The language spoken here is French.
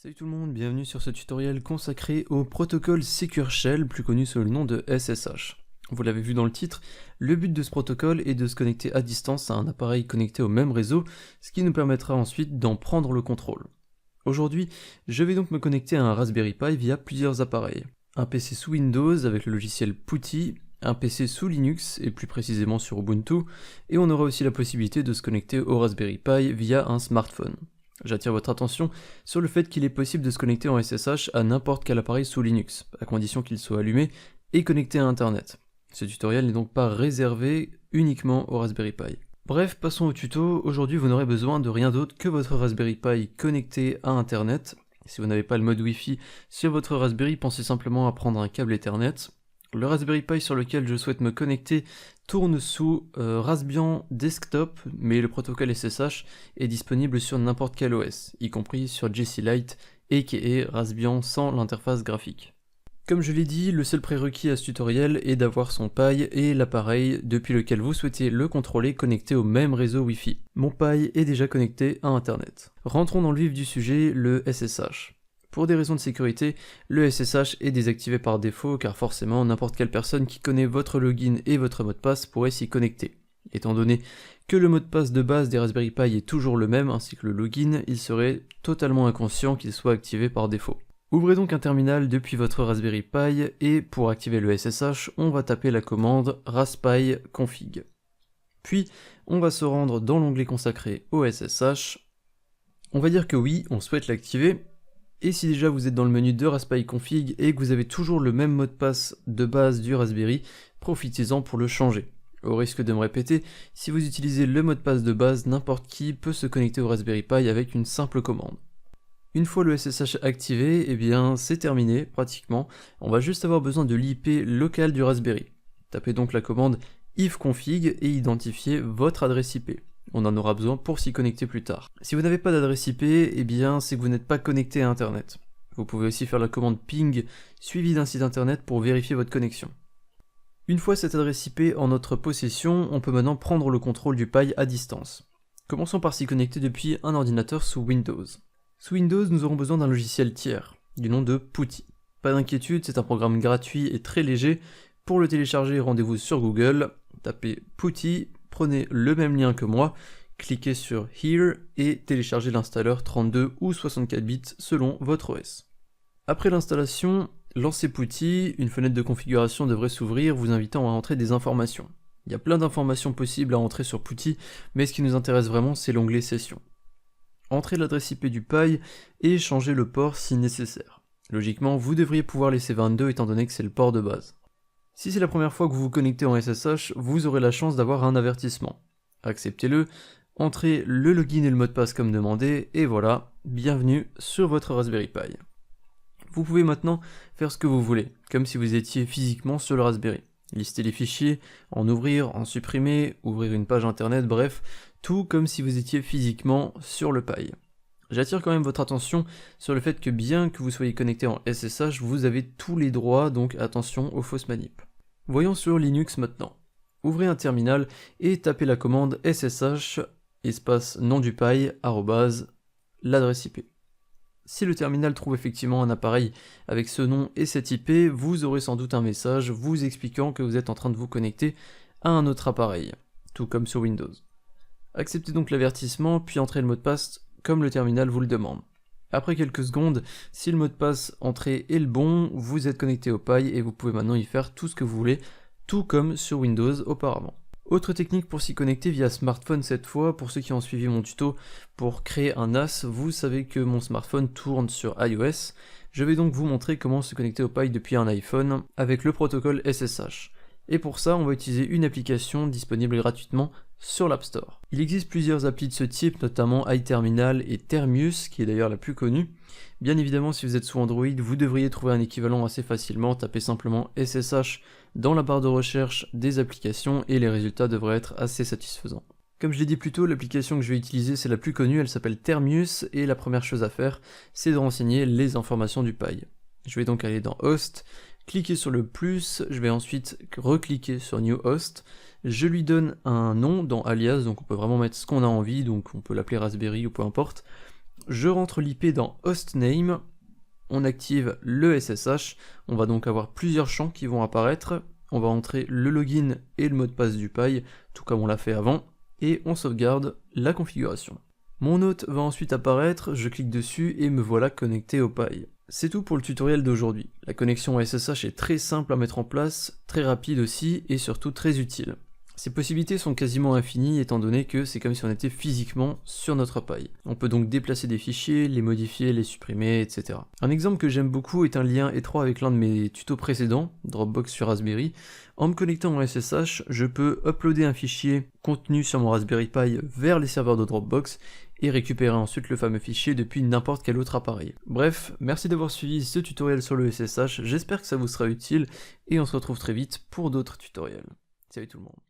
Salut tout le monde, bienvenue sur ce tutoriel consacré au protocole Secure Shell, plus connu sous le nom de SSH. Vous l'avez vu dans le titre, le but de ce protocole est de se connecter à distance à un appareil connecté au même réseau, ce qui nous permettra ensuite d'en prendre le contrôle. Aujourd'hui, je vais donc me connecter à un Raspberry Pi via plusieurs appareils. Un PC sous Windows avec le logiciel PuTTY, un PC sous Linux et plus précisément sur Ubuntu, et on aura aussi la possibilité de se connecter au Raspberry Pi via un smartphone. J'attire votre attention sur le fait qu'il est possible de se connecter en SSH à n'importe quel appareil sous Linux, à condition qu'il soit allumé et connecté à Internet. Ce tutoriel n'est donc pas réservé uniquement au Raspberry Pi. Bref, passons au tuto. Aujourd'hui, vous n'aurez besoin de rien d'autre que votre Raspberry Pi connecté à Internet. Si vous n'avez pas le mode Wi-Fi sur votre Raspberry, pensez simplement à prendre un câble Ethernet. Le Raspberry Pi sur lequel je souhaite me connecter tourne sous Raspbian Desktop, mais le protocole SSH est disponible sur n'importe quel OS, y compris sur GC Lite, aka Raspbian sans l'interface graphique. Comme je l'ai dit, le seul prérequis à ce tutoriel est d'avoir son Pi et l'appareil depuis lequel vous souhaitez le contrôler connecté au même réseau Wi-Fi. Mon Pi est déjà connecté à Internet. Rentrons dans le vif du sujet, le SSH. Pour des raisons de sécurité, le SSH est désactivé par défaut car forcément n'importe quelle personne qui connaît votre login et votre mot de passe pourrait s'y connecter. Étant donné que le mot de passe de base des Raspberry Pi est toujours le même ainsi que le login, il serait totalement inconscient qu'il soit activé par défaut. Ouvrez donc un terminal depuis votre Raspberry Pi et pour activer le SSH, on va taper la commande raspi config. Puis, on va se rendre dans l'onglet consacré au SSH. On va dire que oui, on souhaite l'activer. Et si déjà vous êtes dans le menu de raspi config et que vous avez toujours le même mot de passe de base du Raspberry, profitez-en pour le changer. Au risque de me répéter, si vous utilisez le mot de passe de base, n'importe qui peut se connecter au Raspberry Pi avec une simple commande. Une fois le SSH activé, eh bien c'est terminé pratiquement, on va juste avoir besoin de l'IP local du Raspberry. Tapez donc la commande ifconfig et identifiez votre adresse IP. On en aura besoin pour s'y connecter plus tard. Si vous n'avez pas d'adresse IP, eh bien c'est que vous n'êtes pas connecté à Internet. Vous pouvez aussi faire la commande ping suivie d'un site Internet pour vérifier votre connexion. Une fois cette adresse IP en notre possession, on peut maintenant prendre le contrôle du Pi à distance. Commençons par s'y connecter depuis un ordinateur sous Windows. Sous Windows, nous aurons besoin d'un logiciel tiers, du nom de PuTTY. Pas d'inquiétude, c'est un programme gratuit et très léger. Pour le télécharger, rendez-vous sur Google, tapez PuTTY, prenez le même lien que moi, cliquez sur Here et téléchargez l'installeur 32 ou 64 bits selon votre OS. Après l'installation, lancez PuTTY, une fenêtre de configuration devrait s'ouvrir vous invitant à entrer des informations. Il y a plein d'informations possibles à entrer sur PuTTY, mais ce qui nous intéresse vraiment c'est l'onglet Session. Entrez l'adresse IP du Pi et changez le port si nécessaire. Logiquement, vous devriez pouvoir laisser 22 étant donné que c'est le port de base. Si c'est la première fois que vous vous connectez en SSH, vous aurez la chance d'avoir un avertissement. Acceptez-le, entrez le login et le mot de passe comme demandé, et voilà, bienvenue sur votre Raspberry Pi. Vous pouvez maintenant faire ce que vous voulez, comme si vous étiez physiquement sur le Raspberry. Lister les fichiers, en ouvrir, en supprimer, ouvrir une page internet, bref, tout comme si vous étiez physiquement sur le Pi. J'attire quand même votre attention sur le fait que bien que vous soyez connecté en SSH, vous avez tous les droits, donc attention aux fausses manips. Voyons sur Linux maintenant. Ouvrez un terminal et tapez la commande ssh espace nom du Pi l'adresse IP. Si le terminal trouve effectivement un appareil avec ce nom et cette IP, vous aurez sans doute un message vous expliquant que vous êtes en train de vous connecter à un autre appareil, tout comme sur Windows. Acceptez donc l'avertissement puis entrez le mot de passe comme le terminal vous le demande. Après quelques secondes, si le mot de passe entré est le bon, vous êtes connecté au Pi et vous pouvez maintenant y faire tout ce que vous voulez, tout comme sur Windows auparavant. Autre technique pour s'y connecter via smartphone cette fois, pour ceux qui ont suivi mon tuto pour créer un NAS, vous savez que mon smartphone tourne sur iOS. Je vais donc vous montrer comment se connecter au Pi depuis un iPhone avec le protocole SSH. Et pour ça, on va utiliser une application disponible gratuitement sur l'App Store. Il existe plusieurs applis de ce type, notamment iTerminal et Termius, qui est d'ailleurs la plus connue. Bien évidemment, si vous êtes sous Android, vous devriez trouver un équivalent assez facilement. Tapez simplement SSH dans la barre de recherche des applications et les résultats devraient être assez satisfaisants. Comme je l'ai dit plus tôt, l'application que je vais utiliser, c'est la plus connue, elle s'appelle Termius, et la première chose à faire, c'est de renseigner les informations du Pi. Je vais donc aller dans Host, cliquer sur le plus, je vais ensuite recliquer sur New Host, je lui donne un nom dans Alias, donc on peut vraiment mettre ce qu'on a envie, donc on peut l'appeler Raspberry ou peu importe. je rentre l'IP dans hostname, on active le SSH, on va donc avoir plusieurs champs qui vont apparaître, on va entrer le login et le mot de passe du Pi, tout comme on l'a fait avant, et on sauvegarde la configuration. Mon hôte va ensuite apparaître, je clique dessus et me voilà connecté au Pi. C'est tout pour le tutoriel d'aujourd'hui. La connexion SSH est très simple à mettre en place, très rapide aussi et surtout très utile. Ces possibilités sont quasiment infinies étant donné que c'est comme si on était physiquement sur notre Pi. On peut donc déplacer des fichiers, les modifier, les supprimer, etc. Un exemple que j'aime beaucoup est un lien étroit avec l'un de mes tutos précédents, Dropbox sur Raspberry. En me connectant en SSH, je peux uploader un fichier contenu sur mon Raspberry Pi vers les serveurs de Dropbox et récupérer ensuite le fameux fichier depuis n'importe quel autre appareil. Bref, merci d'avoir suivi ce tutoriel sur le SSH, j'espère que ça vous sera utile et on se retrouve très vite pour d'autres tutoriels. Salut tout le monde.